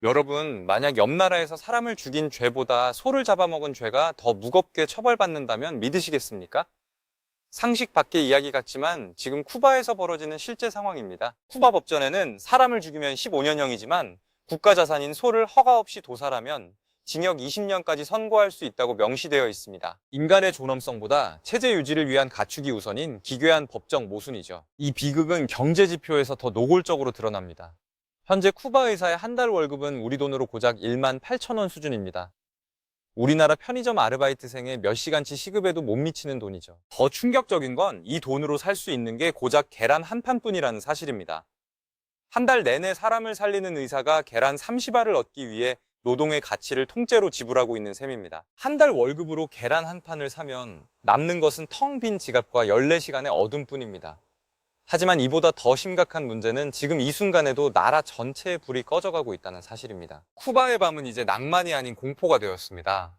여러분, 만약 옆 나라에서 사람을 죽인 죄보다 소를 잡아먹은 죄가 더 무겁게 처벌받는다면 믿으시겠습니까? 상식 밖의 이야기 같지만 지금 쿠바에서 벌어지는 실제 상황입니다. 쿠바 법전에는 사람을 죽이면 15년형이지만 국가 자산인 소를 허가 없이 도살하면 징역 20년까지 선고할 수 있다고 명시되어 있습니다. 인간의 존엄성보다 체제 유지를 위한 가축이 우선인 기괴한 법정 모순이죠. 이 비극은 경제 지표에서 더 노골적으로 드러납니다. 현재 쿠바 의사의 한 달 월급은 우리 돈으로 고작 1만 8천 원 수준입니다. 우리나라 편의점 아르바이트생의 몇 시간치 시급에도 못 미치는 돈이죠. 더 충격적인 건 이 돈으로 살 수 있는 게 고작 계란 한 판뿐이라는 사실입니다. 한 달 내내 사람을 살리는 의사가 계란 30알을 얻기 위해 노동의 가치를 통째로 지불하고 있는 셈입니다. 한 달 월급으로 계란 한 판을 사면 남는 것은 텅 빈 지갑과 14시간의 어둠뿐입니다. 하지만 이보다 더 심각한 문제는 지금 이 순간에도 나라 전체의 불이 꺼져가고 있다는 사실입니다. 쿠바의 밤은 이제 낭만이 아닌 공포가 되었습니다.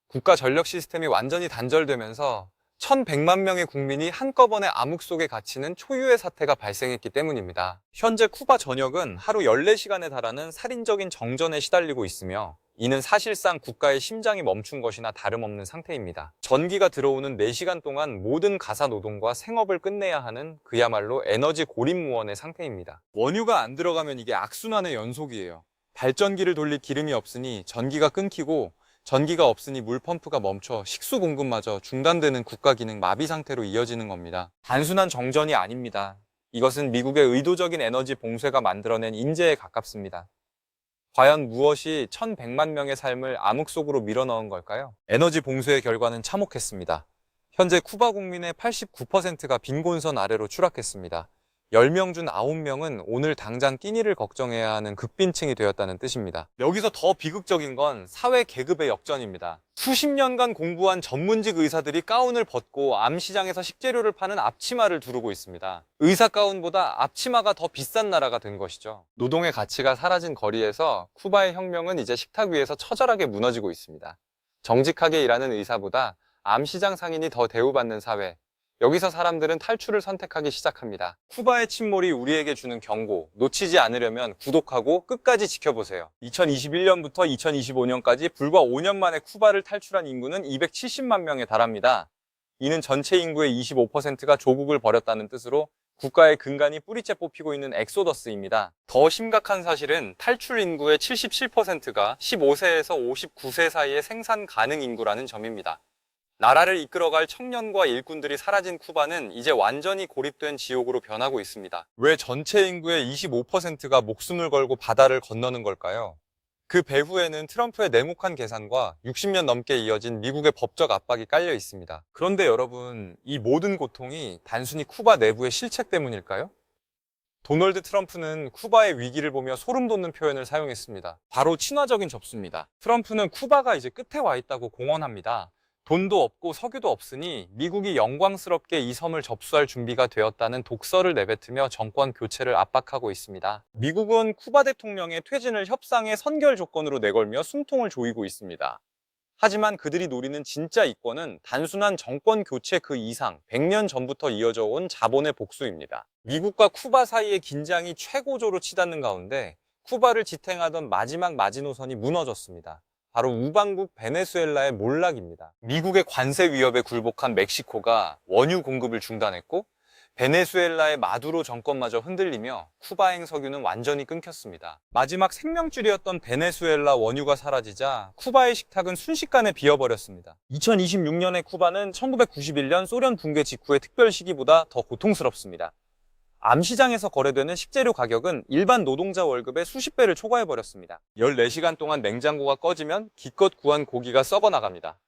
국가 전력 시스템이 완전히 단절되면서 1,100만 명의 국민이 한꺼번에 암흑 속에 갇히는 초유의 사태가 발생했기 때문입니다. 현재 쿠바 전역은 하루 14시간에 달하는 살인적인 정전에 시달리고 있으며 이는 사실상 국가의 심장이 멈춘 것이나 다름없는 상태입니다. 전기가 들어오는 4시간 동안 모든 가사 노동과 생업을 끝내야 하는 그야말로 에너지 고립무원의 상태입니다. 원유가 안 들어가면 이게 악순환의 연속이에요. 발전기를 돌릴 기름이 없으니 전기가 끊기고 전기가 없으니 물 펌프가 멈춰 식수 공급마저 중단되는 국가 기능 마비 상태로 이어지는 겁니다. 단순한 정전이 아닙니다. 이것은 미국의 의도적인 에너지 봉쇄가 만들어낸 인재에 가깝습니다. 과연 무엇이 1,100만 명의 삶을 암흑 속으로 밀어넣은 걸까요? 에너지 봉쇄의 결과는 참혹했습니다. 현재 쿠바 국민의 89%가 빈곤선 아래로 추락했습니다. 10명 중 9명은 오늘 당장 끼니를 걱정해야 하는 극빈층이 되었다는 뜻입니다. 여기서 더 비극적인 건 사회 계급의 역전입니다. 수십 년간 공부한 전문직 의사들이 가운을 벗고 암시장에서 식재료를 파는 앞치마를 두르고 있습니다. 의사 가운보다 앞치마가 더 비싼 나라가 된 것이죠. 노동의 가치가 사라진 거리에서 쿠바의 혁명은 이제 식탁 위에서 처절하게 무너지고 있습니다. 정직하게 일하는 의사보다 암시장 상인이 더 대우받는 사회, 여기서 사람들은 탈출을 선택하기 시작합니다. 쿠바의 침몰이 우리에게 주는 경고, 놓치지 않으려면 구독하고 끝까지 지켜보세요. 2021년부터 2025년까지 불과 5년 만에 쿠바를 탈출한 인구는 270만 명에 달합니다. 이는 전체 인구의 25%가 조국을 버렸다는 뜻으로 국가의 근간이 뿌리째 뽑히고 있는 엑소더스입니다. 더 심각한 사실은 탈출 인구의 77%가 15세에서 59세 사이의 생산 가능 인구라는 점입니다. 나라를 이끌어갈 청년과 일꾼들이 사라진 쿠바는 이제 완전히 고립된 지옥으로 변하고 있습니다. 왜 전체 인구의 25%가 목숨을 걸고 바다를 건너는 걸까요? 그 배후에는 트럼프의 냉혹한 계산과 60년 넘게 이어진 미국의 법적 압박이 깔려 있습니다. 그런데 여러분, 이 모든 고통이 단순히 쿠바 내부의 실책 때문일까요? 도널드 트럼프는 쿠바의 위기를 보며 소름 돋는 표현을 사용했습니다. 바로 친화적인 접수입니다. 트럼프는 쿠바가 이제 끝에 와 있다고 공언합니다. 돈도 없고 석유도 없으니 미국이 영광스럽게 이 섬을 접수할 준비가 되었다는 독설을 내뱉으며 정권 교체를 압박하고 있습니다. 미국은 쿠바 대통령의 퇴진을 협상의 선결 조건으로 내걸며 숨통을 조이고 있습니다. 하지만 그들이 노리는 진짜 이권은 단순한 정권 교체 그 이상 100년 전부터 이어져 온 자본의 복수입니다. 미국과 쿠바 사이의 긴장이 최고조로 치닫는 가운데 쿠바를 지탱하던 마지막 마지노선이 무너졌습니다. 바로 우방국 베네수엘라의 몰락입니다. 미국의 관세 위협에 굴복한 멕시코가 원유 공급을 중단했고 베네수엘라의 마두로 정권마저 흔들리며 쿠바행 석유는 완전히 끊겼습니다. 마지막 생명줄이었던 베네수엘라 원유가 사라지자 쿠바의 식탁은 순식간에 비어버렸습니다. 2026년의 쿠바는 1991년 소련 붕괴 직후의 특별 시기보다 더 고통스럽습니다. 암시장에서 거래되는 식재료 가격은 일반 노동자 월급의 수십 배를 초과해버렸습니다. 14시간 동안 냉장고가 꺼지면 기껏 구한 고기가 썩어 나갑니다.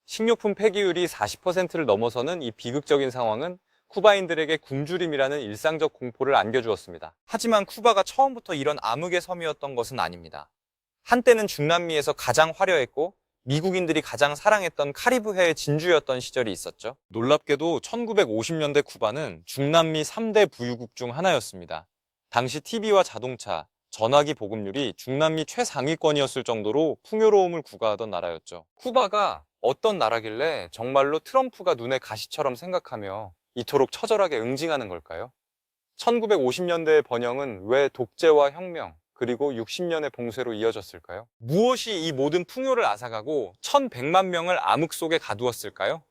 식료품 폐기율이 40%를 넘어서는 이 비극적인 상황은 쿠바인들에게 굶주림이라는 일상적 공포를 안겨주었습니다. 하지만 쿠바가 처음부터 이런 암흑의 섬이었던 것은 아닙니다. 한때는 중남미에서 가장 화려했고 미국인들이 가장 사랑했던 카리브해의 진주였던 시절이 있었죠. 놀랍게도 1950년대 쿠바는 중남미 3대 부유국 중 하나였습니다. 당시 TV와 자동차, 전화기 보급률이 중남미 최상위권이었을 정도로 풍요로움을 구가하던 나라였죠. 쿠바가 어떤 나라길래 정말로 트럼프가 눈에 가시처럼 생각하며 이토록 처절하게 응징하는 걸까요? 1950년대의 번영은 왜 독재와 혁명, 그리고 60년의 봉쇄로 이어졌을까요? 무엇이 이 모든 풍요를 앗아가고 1100만 명을 암흑 속에 가두었을까요?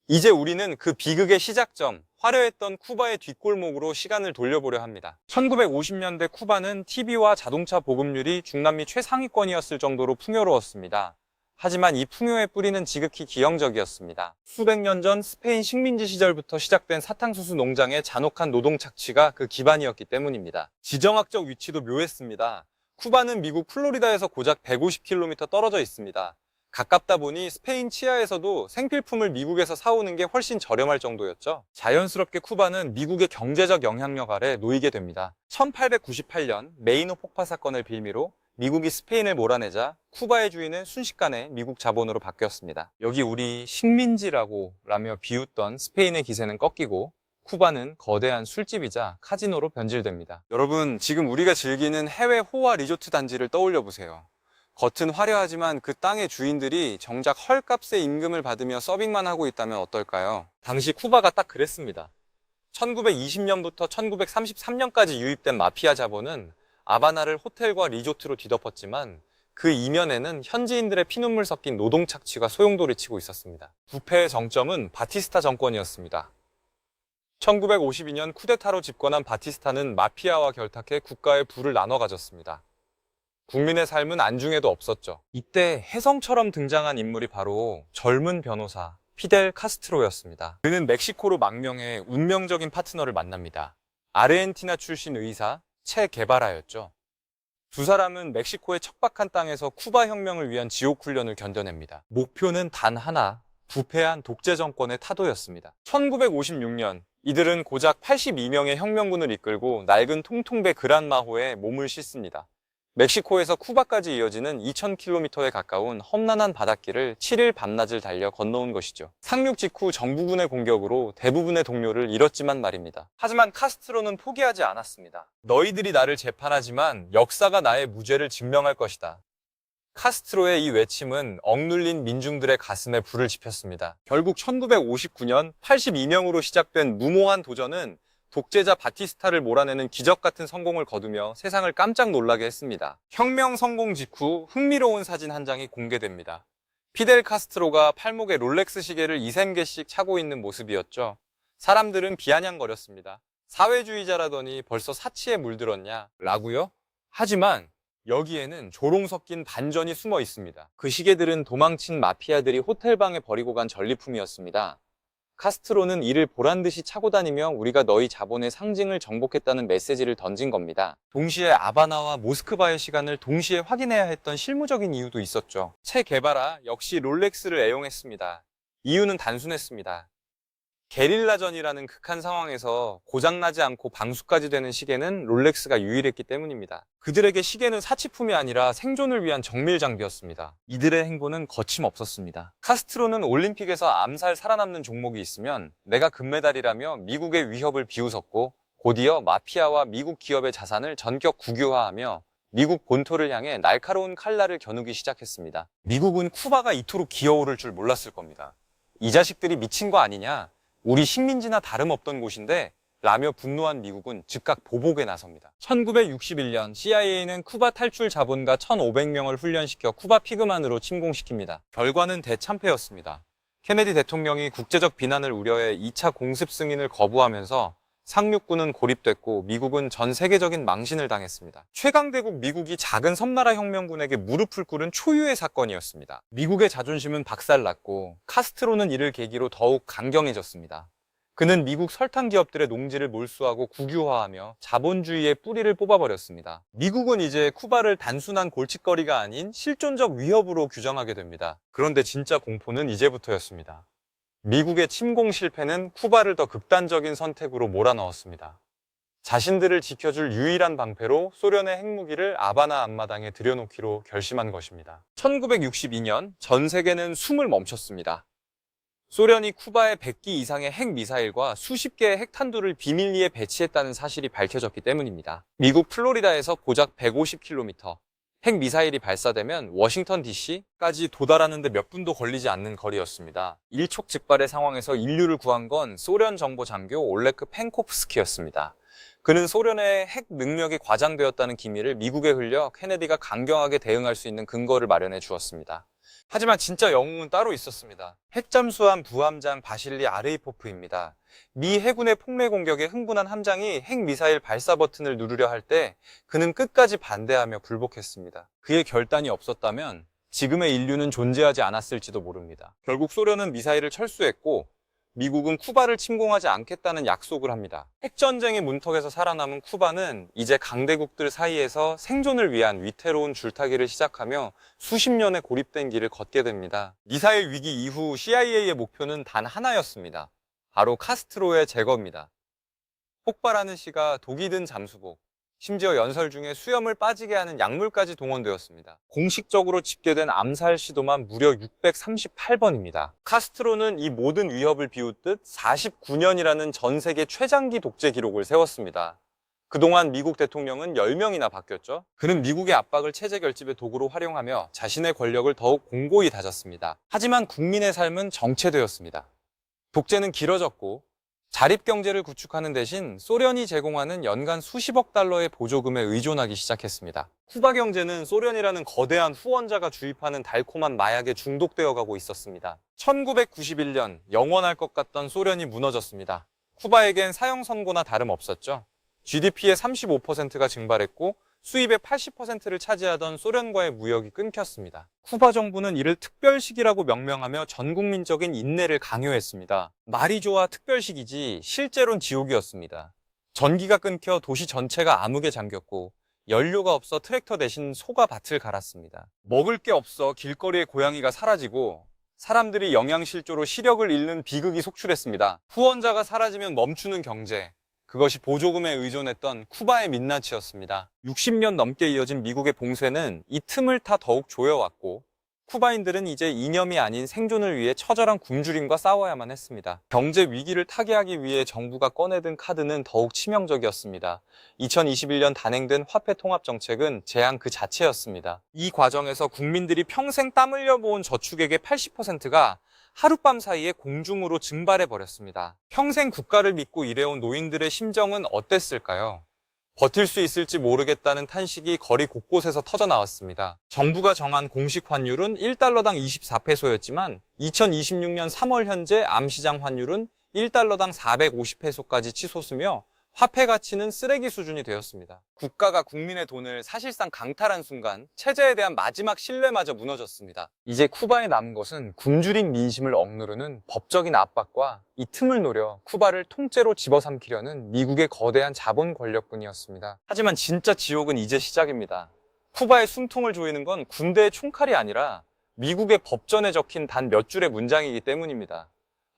이제 우리는 그 비극의 시작점, 화려했던 쿠바의 뒷골목으로 시간을 돌려보려 합니다. 1950년대 쿠바는 TV와 자동차 보급률이 중남미 최상위권이었을 정도로 풍요로웠습니다. 하지만 이 풍요의 뿌리는 지극히 기형적이었습니다. 수백 년 전 스페인 식민지 시절부터 시작된 사탕수수 농장의 잔혹한 노동 착취가 그 기반이었기 때문입니다. 지정학적 위치도 묘했습니다. 쿠바는 미국 플로리다에서 고작 150km 떨어져 있습니다. 가깝다 보니 스페인 치아에서도 생필품을 미국에서 사오는 게 훨씬 저렴할 정도였죠. 자연스럽게 쿠바는 미국의 경제적 영향력 아래 놓이게 됩니다. 1898년 메이노 폭파 사건을 빌미로 미국이 스페인을 몰아내자 쿠바의 주인은 순식간에 미국 자본으로 바뀌었습니다. 여기 우리 식민지라고 라며 비웃던 스페인의 기세는 꺾이고 쿠바는 거대한 술집이자 카지노로 변질됩니다. 여러분, 지금 우리가 즐기는 해외 호화 리조트 단지를 떠올려 보세요. 겉은 화려하지만 그 땅의 주인들이 정작 헐값의 임금을 받으며 서빙만 하고 있다면 어떨까요? 당시 쿠바가 딱 그랬습니다. 1920년부터 1933년까지 유입된 마피아 자본은 아바나를 호텔과 리조트로 뒤덮었지만 그 이면에는 현지인들의 피눈물 섞인 노동 착취가 소용돌이치고 있었습니다. 부패의 정점은 바티스타 정권이었습니다. 1952년 쿠데타로 집권한 바티스타는 마피아와 결탁해 국가의 부를 나눠 가졌습니다. 국민의 삶은 안중에도 없었죠. 이때 혜성처럼 등장한 인물이 바로 젊은 변호사 피델 카스트로였습니다. 그는 멕시코로 망명해 운명적인 파트너를 만납니다. 아르헨티나 출신 의사 체 게바라였죠. 두 사람은 멕시코의 척박한 땅에서 쿠바 혁명을 위한 지옥 훈련을 견뎌냅니다. 목표는 단 하나, 부패한 독재 정권의 타도였습니다. 1956년 이들은 고작 82명의 혁명군을 이끌고 낡은 통통배 그란마호에 몸을 싣습니다. 멕시코에서 쿠바까지 이어지는 2000km에 가까운 험난한 바닷길을 7일 밤낮을 달려 건너온 것이죠. 상륙 직후 정부군의 공격으로 대부분의 동료를 잃었지만 말입니다. 하지만 카스트로는 포기하지 않았습니다. 너희들이 나를 재판하지만 역사가 나의 무죄를 증명할 것이다. 카스트로의 이 외침은 억눌린 민중들의 가슴에 불을 지폈습니다. 결국 1959년 82명으로 시작된 무모한 도전은 독재자 바티스타를 몰아내는 기적 같은 성공을 거두며 세상을 깜짝 놀라게 했습니다. 혁명 성공 직후 흥미로운 사진 한 장이 공개됩니다. 피델 카스트로가 팔목에 롤렉스 시계를 2~3개씩 차고 있는 모습이었죠. 사람들은 비아냥거렸습니다. 사회주의자라더니 벌써 사치에 물들었냐? 라고요? 하지만 여기에는 조롱 섞인 반전이 숨어 있습니다. 그 시계들은 도망친 마피아들이 호텔방에 버리고 간 전리품이었습니다. 카스트로는 이를 보란듯이 차고 다니며 우리가 너희 자본의 상징을 정복했다는 메시지를 던진 겁니다. 동시에 아바나와 모스크바의 시간을 동시에 확인해야 했던 실무적인 이유도 있었죠. 체 게바라 역시 롤렉스를 애용했습니다. 이유는 단순했습니다. 게릴라전이라는 극한 상황에서 고장나지 않고 방수까지 되는 시계는 롤렉스가 유일했기 때문입니다. 그들에게 시계는 사치품이 아니라 생존을 위한 정밀 장비였습니다. 이들의 행보는 거침없었습니다. 카스트로는 올림픽에서 암살 살아남는 종목이 있으면 내가 금메달이라며 미국의 위협을 비웃었고 곧이어 마피아와 미국 기업의 자산을 전격 국유화하며 미국 본토를 향해 날카로운 칼날을 겨누기 시작했습니다. 미국은 쿠바가 이토록 기어오를 줄 몰랐을 겁니다. 이 자식들이 미친 거 아니냐? 우리 식민지나 다름없던 곳인데 라며 분노한 미국은 즉각 보복에 나섭니다. 1961년 CIA는 쿠바 탈출 자본가 1,500명을 훈련시켜 쿠바 피그만으로 침공시킵니다. 결과는 대참패였습니다. 케네디 대통령이 국제적 비난을 우려해 2차 공습 승인을 거부하면서 상륙군은 고립됐고 미국은 전 세계적인 망신을 당했습니다. 최강대국 미국이 작은 섬나라 혁명군에게 무릎을 꿇은 초유의 사건이었습니다. 미국의 자존심은 박살났고 카스트로는 이를 계기로 더욱 강경해졌습니다. 그는 미국 설탕 기업들의 농지를 몰수하고 국유화하며 자본주의의 뿌리를 뽑아버렸습니다. 미국은 이제 쿠바를 단순한 골칫거리가 아닌 실존적 위협으로 규정하게 됩니다. 그런데 진짜 공포는 이제부터였습니다. 미국의 침공 실패는 쿠바를 더 극단적인 선택으로 몰아넣었습니다. 자신들을 지켜줄 유일한 방패로 소련의 핵무기를 아바나 앞마당에 들여놓기로 결심한 것입니다. 1962년 전 세계는 숨을 멈췄습니다. 소련이 쿠바에 100기 이상의 핵미사일과 수십 개의 핵탄두를 비밀리에 배치했다는 사실이 밝혀졌기 때문입니다. 미국 플로리다에서 고작 150km, 핵미사일이 발사되면 워싱턴 DC까지 도달하는데 몇 분도 걸리지 않는 거리였습니다. 일촉즉발의 상황에서 인류를 구한 건 소련 정보 장교 올레크 펜코프스키였습니다. 그는 소련의 핵 능력이 과장되었다는 기밀을 미국에 흘려 케네디가 강경하게 대응할 수 있는 근거를 마련해 주었습니다. 하지만 진짜 영웅은 따로 있었습니다. 핵잠수함 부함장 바실리 아르이포프입니다. 미 해군의 폭래 공격에 흥분한 함장이 핵미사일 발사 버튼을 누르려 할 때 그는 끝까지 반대하며 불복했습니다. 그의 결단이 없었다면 지금의 인류는 존재하지 않았을지도 모릅니다. 결국 소련은 미사일을 철수했고 미국은 쿠바를 침공하지 않겠다는 약속을 합니다. 핵전쟁의 문턱에서 살아남은 쿠바는 이제 강대국들 사이에서 생존을 위한 위태로운 줄타기를 시작하며 수십 년의 고립된 길을 걷게 됩니다. 미사일 위기 이후 CIA의 목표는 단 하나였습니다. 바로 카스트로의 제거입니다. 폭발하는 시가 독이 든 잠수복, 심지어 연설 중에 수염을 빠지게 하는 약물까지 동원되었습니다. 공식적으로 집계된 암살 시도만 무려 638번입니다. 카스트로는 이 모든 위협을 비웃듯 49년이라는 전 세계 최장기 독재 기록을 세웠습니다. 그동안 미국 대통령은 10명이나 바뀌었죠. 그는 미국의 압박을 체제 결집의 도구로 활용하며 자신의 권력을 더욱 공고히 다졌습니다. 하지만 국민의 삶은 정체되었습니다. 독재는 길어졌고 자립경제를 구축하는 대신 소련이 제공하는 연간 수십억 달러의 보조금에 의존하기 시작했습니다. 쿠바 경제는 소련이라는 거대한 후원자가 주입하는 달콤한 마약에 중독되어 가고 있었습니다. 1991년 영원할 것 같던 소련이 무너졌습니다. 쿠바에겐 사형 선고나 다름없었죠. GDP의 35%가 증발했고 수입의 80%를 차지하던 소련과의 무역이 끊겼습니다. 쿠바 정부는 이를 특별식이라고 명명하며 전국민적인 인내를 강요했습니다. 말이 좋아 특별식이지 실제로는 지옥이었습니다. 전기가 끊겨 도시 전체가 암흑에 잠겼고 연료가 없어 트랙터 대신 소가 밭을 갈았습니다. 먹을 게 없어 길거리에 고양이가 사라지고 사람들이 영양실조로 시력을 잃는 비극이 속출했습니다. 후원자가 사라지면 멈추는 경제, 그것이 보조금에 의존했던 쿠바의 민낯이었습니다. 60년 넘게 이어진 미국의 봉쇄는 이 틈을 타 더욱 조여왔고 쿠바인들은 이제 이념이 아닌 생존을 위해 처절한 굶주림과 싸워야만 했습니다. 경제 위기를 타개하기 위해 정부가 꺼내든 카드는 더욱 치명적이었습니다. 2021년 단행된 화폐 통합 정책은 재앙 그 자체였습니다. 이 과정에서 국민들이 평생 땀 흘려 모은 저축액의 80%가 하룻밤 사이에 공중으로 증발해버렸습니다. 평생 국가를 믿고 일해온 노인들의 심정은 어땠을까요? 버틸 수 있을지 모르겠다는 탄식이 거리 곳곳에서 터져나왔습니다. 정부가 정한 공식 환율은 1달러당 24페소였지만 2026년 3월 현재 암시장 환율은 1달러당 450페소까지 치솟으며 화폐 가치는 쓰레기 수준이 되었습니다. 국가가 국민의 돈을 사실상 강탈한 순간 체제에 대한 마지막 신뢰마저 무너졌습니다. 이제 쿠바에 남은 것은 굶주린 민심을 억누르는 법적인 압박과 이 틈을 노려 쿠바를 통째로 집어삼키려는 미국의 거대한 자본 권력뿐이었습니다. 하지만 진짜 지옥은 이제 시작입니다. 쿠바의 숨통을 조이는 건 군대의 총칼이 아니라 미국의 법전에 적힌 단 몇 줄의 문장이기 때문입니다.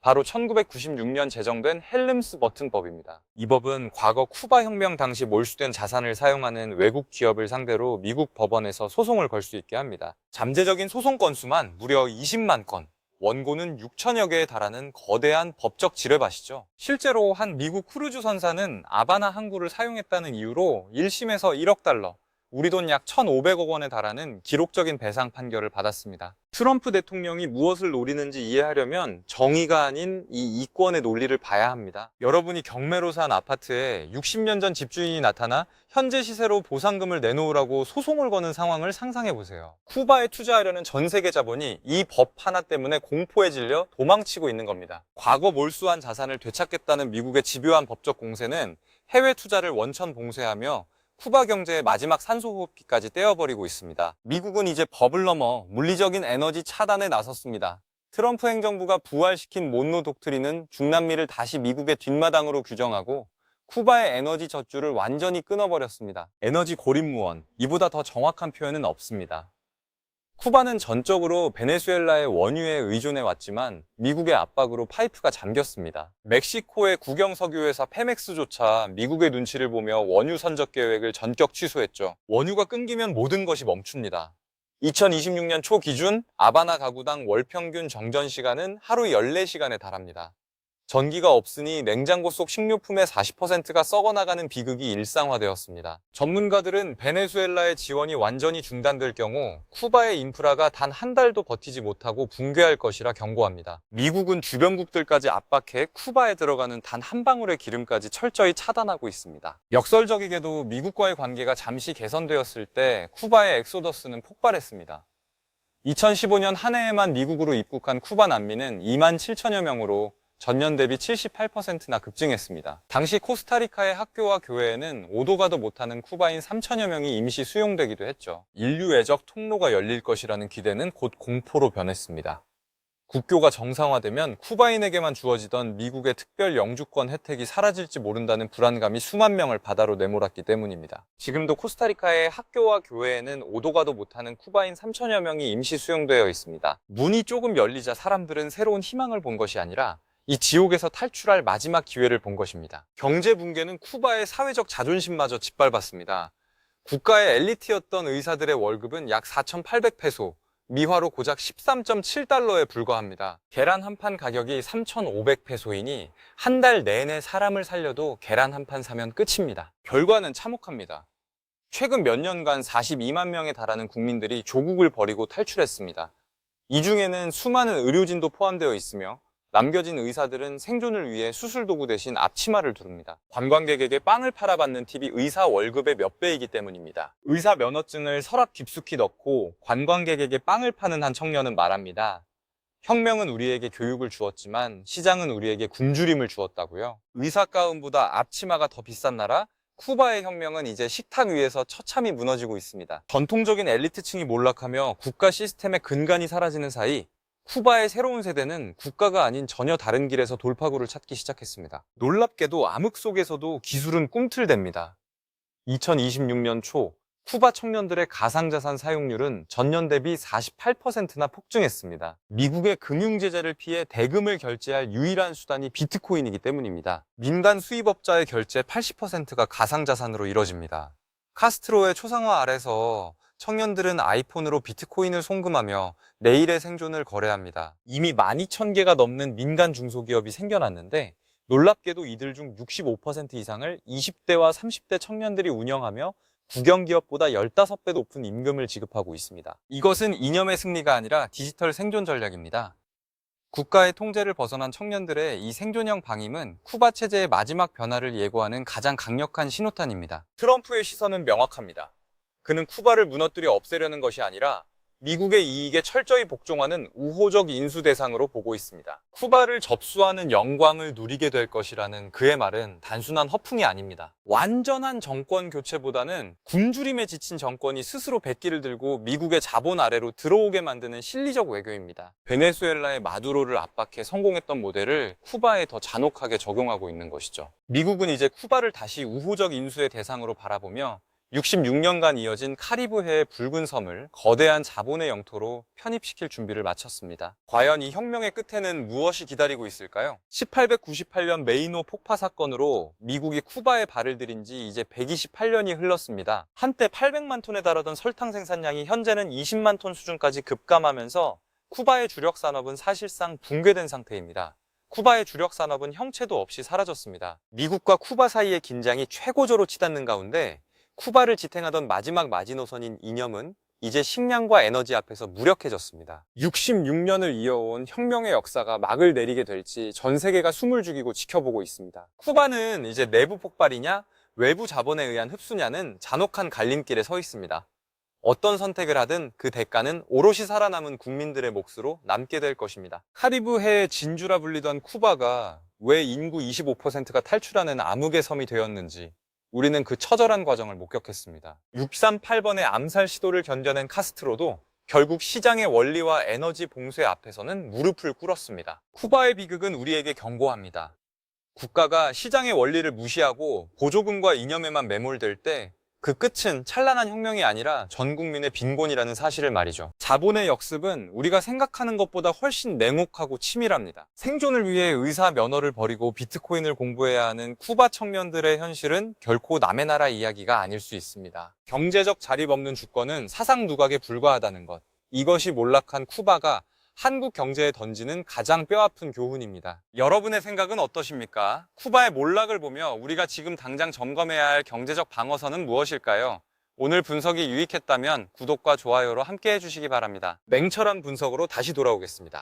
바로 1996년 제정된 헬름스버튼법입니다. 이 법은 과거 쿠바 혁명 당시 몰수된 자산을 사용하는 외국 기업을 상대로 미국 법원에서 소송을 걸 수 있게 합니다. 잠재적인 소송 건수만 무려 20만 건, 원고는 6천여 개에 달하는 거대한 법적 지뢰밭이죠. 실제로 한 미국 크루즈 선사는 아바나 항구를 사용했다는 이유로 1심에서 1억 달러, 우리 돈 약 1,500억 원에 달하는 기록적인 배상 판결을 받았습니다. 트럼프 대통령이 무엇을 노리는지 이해하려면 정의가 아닌 이 이권의 논리를 봐야 합니다. 여러분이 경매로 산 아파트에 60년 전 집주인이 나타나 현재 시세로 보상금을 내놓으라고 소송을 거는 상황을 상상해 보세요. 쿠바에 투자하려는 전 세계 자본이 이 법 하나 때문에 공포에 질려 도망치고 있는 겁니다. 과거 몰수한 자산을 되찾겠다는 미국의 집요한 법적 공세는 해외 투자를 원천 봉쇄하며 쿠바 경제의 마지막 산소호흡기까지 떼어버리고 있습니다. 미국은 이제 법을 넘어 물리적인 에너지 차단에 나섰습니다. 트럼프 행정부가 부활시킨 몬로 독트린은 중남미를 다시 미국의 뒷마당으로 규정하고 쿠바의 에너지 젖줄을 완전히 끊어버렸습니다. 에너지 고립무원, 이보다 더 정확한 표현은 없습니다. 쿠바는 전적으로 베네수엘라의 원유에 의존해 왔지만 미국의 압박으로 파이프가 잠겼습니다. 멕시코의 국영 석유회사 페맥스조차 미국의 눈치를 보며 원유 선적 계획을 전격 취소했죠. 원유가 끊기면 모든 것이 멈춥니다. 2026년 초 기준 아바나 가구당 월 평균 정전 시간은 하루 14시간에 달합니다. 전기가 없으니 냉장고 속 식료품의 40%가 썩어나가는 비극이 일상화되었습니다. 전문가들은 베네수엘라의 지원이 완전히 중단될 경우 쿠바의 인프라가 단 한 달도 버티지 못하고 붕괴할 것이라 경고합니다. 미국은 주변국들까지 압박해 쿠바에 들어가는 단 한 방울의 기름까지 철저히 차단하고 있습니다. 역설적이게도 미국과의 관계가 잠시 개선되었을 때 쿠바의 엑소더스는 폭발했습니다. 2015년 한 해에만 미국으로 입국한 쿠바 난민은 2만 7천여 명으로 전년 대비 78%나 급증했습니다. 당시 코스타리카의 학교와 교회에는 오도 가도 못하는 쿠바인 3천여 명이 임시 수용되기도 했죠. 인류 외적 통로가 열릴 것이라는 기대는 곧 공포로 변했습니다. 국교가 정상화되면 쿠바인에게만 주어지던 미국의 특별 영주권 혜택이 사라질지 모른다는 불안감이 수만 명을 바다로 내몰았기 때문입니다. 지금도 코스타리카의 학교와 교회에는 오도 가도 못하는 쿠바인 3천여 명이 임시 수용되어 있습니다. 문이 조금 열리자 사람들은 새로운 희망을 본 것이 아니라 이 지옥에서 탈출할 마지막 기회를 본 것입니다. 경제 붕괴는 쿠바의 사회적 자존심마저 짓밟았습니다. 국가의 엘리트였던 의사들의 월급은 약 4,800페소, 미화로 고작 13.7달러에 불과합니다. 계란 한 판 가격이 3,500페소이니 한 달 내내 사람을 살려도 계란 한 판 사면 끝입니다. 결과는 참혹합니다. 최근 몇 년간 42만 명에 달하는 국민들이 조국을 버리고 탈출했습니다. 이 중에는 수많은 의료진도 포함되어 있으며 남겨진 의사들은 생존을 위해 수술 도구 대신 앞치마를 두릅니다. 관광객에게 빵을 팔아받는 팁이 의사 월급의 몇 배이기 때문입니다. 의사 면허증을 서랍 깊숙이 넣고 관광객에게 빵을 파는 한 청년은 말합니다. 혁명은 우리에게 교육을 주었지만 시장은 우리에게 굶주림을 주었다고요. 의사 가운보다 앞치마가 더 비싼 나라? 쿠바의 혁명은 이제 식탁 위에서 처참히 무너지고 있습니다. 전통적인 엘리트층이 몰락하며 국가 시스템의 근간이 사라지는 사이 쿠바의 새로운 세대는 국가가 아닌 전혀 다른 길에서 돌파구를 찾기 시작했습니다. 놀랍게도 암흑 속에서도 기술은 꿈틀댑니다. 2026년 초 쿠바 청년들의 가상자산 사용률은 전년 대비 48%나 폭증했습니다. 미국의 금융 제재를 피해 대금을 결제할 유일한 수단이 비트코인이기 때문입니다. 민간 수입업자의 결제 80%가 가상자산으로 이뤄집니다. 카스트로의 초상화 아래서 청년들은 아이폰으로 비트코인을 송금하며 내일의 생존을 거래합니다. 이미 12,000개가 넘는 민간 중소기업이 생겨났는데 놀랍게도 이들 중 65% 이상을 20대와 30대 청년들이 운영하며 국영기업보다 15배 높은 임금을 지급하고 있습니다. 이것은 이념의 승리가 아니라 디지털 생존 전략입니다. 국가의 통제를 벗어난 청년들의 이 생존형 방임은 쿠바 체제의 마지막 변화를 예고하는 가장 강력한 신호탄입니다. 트럼프의 시선은 명확합니다. 그는 쿠바를 무너뜨려 없애려는 것이 아니라 미국의 이익에 철저히 복종하는 우호적 인수 대상으로 보고 있습니다. 쿠바를 접수하는 영광을 누리게 될 것이라는 그의 말은 단순한 허풍이 아닙니다. 완전한 정권 교체보다는 굶주림에 지친 정권이 스스로 백기를 들고 미국의 자본 아래로 들어오게 만드는 실리적 외교입니다. 베네수엘라의 마두로를 압박해 성공했던 모델을 쿠바에 더 잔혹하게 적용하고 있는 것이죠. 미국은 이제 쿠바를 다시 우호적 인수의 대상으로 바라보며 66년간 이어진 카리브해의 붉은 섬을 거대한 자본의 영토로 편입시킬 준비를 마쳤습니다. 과연 이 혁명의 끝에는 무엇이 기다리고 있을까요? 1898년 메이노 폭파 사건으로 미국이 쿠바에 발을 들인 지 이제 128년이 흘렀습니다. 한때 800만 톤에 달하던 설탕 생산량이 현재는 20만 톤 수준까지 급감하면서 쿠바의 주력 산업은 사실상 붕괴된 상태입니다. 쿠바의 주력 산업은 형체도 없이 사라졌습니다. 미국과 쿠바 사이의 긴장이 최고조로 치닫는 가운데 쿠바를 지탱하던 마지막 마지노선인 이념은 이제 식량과 에너지 앞에서 무력해졌습니다. 66년을 이어온 혁명의 역사가 막을 내리게 될지 전 세계가 숨을 죽이고 지켜보고 있습니다. 쿠바는 이제 내부 폭발이냐 외부 자본에 의한 흡수냐는 잔혹한 갈림길에 서 있습니다. 어떤 선택을 하든 그 대가는 오롯이 살아남은 국민들의 몫으로 남게 될 것입니다. 카리브해의 진주라 불리던 쿠바가 왜 인구 25%가 탈출하는 암흑의 섬이 되었는지 우리는 그 처절한 과정을 목격했습니다. 638번의 암살 시도를 견뎌낸 카스트로도 결국 시장의 원리와 에너지 봉쇄 앞에서는 무릎을 꿇었습니다. 쿠바의 비극은 우리에게 경고합니다. 국가가 시장의 원리를 무시하고 보조금과 이념에만 매몰될 때 그 끝은 찬란한 혁명이 아니라 전 국민의 빈곤이라는 사실을 말이죠. 자본의 역습은 우리가 생각하는 것보다 훨씬 냉혹하고 치밀합니다. 생존을 위해 의사 면허를 버리고 비트코인을 공부해야 하는 쿠바 청년들의 현실은 결코 남의 나라 이야기가 아닐 수 있습니다. 경제적 자립 없는 주권은 사상 누각에 불과하다는 것. 이것이 몰락한 쿠바가 한국 경제에 던지는 가장 뼈아픈 교훈입니다. 여러분의 생각은 어떠십니까? 쿠바의 몰락을 보며 우리가 지금 당장 점검해야 할 경제적 방어선은 무엇일까요? 오늘 분석이 유익했다면 구독과 좋아요로 함께 해주시기 바랍니다. 냉철한 분석으로 다시 돌아오겠습니다.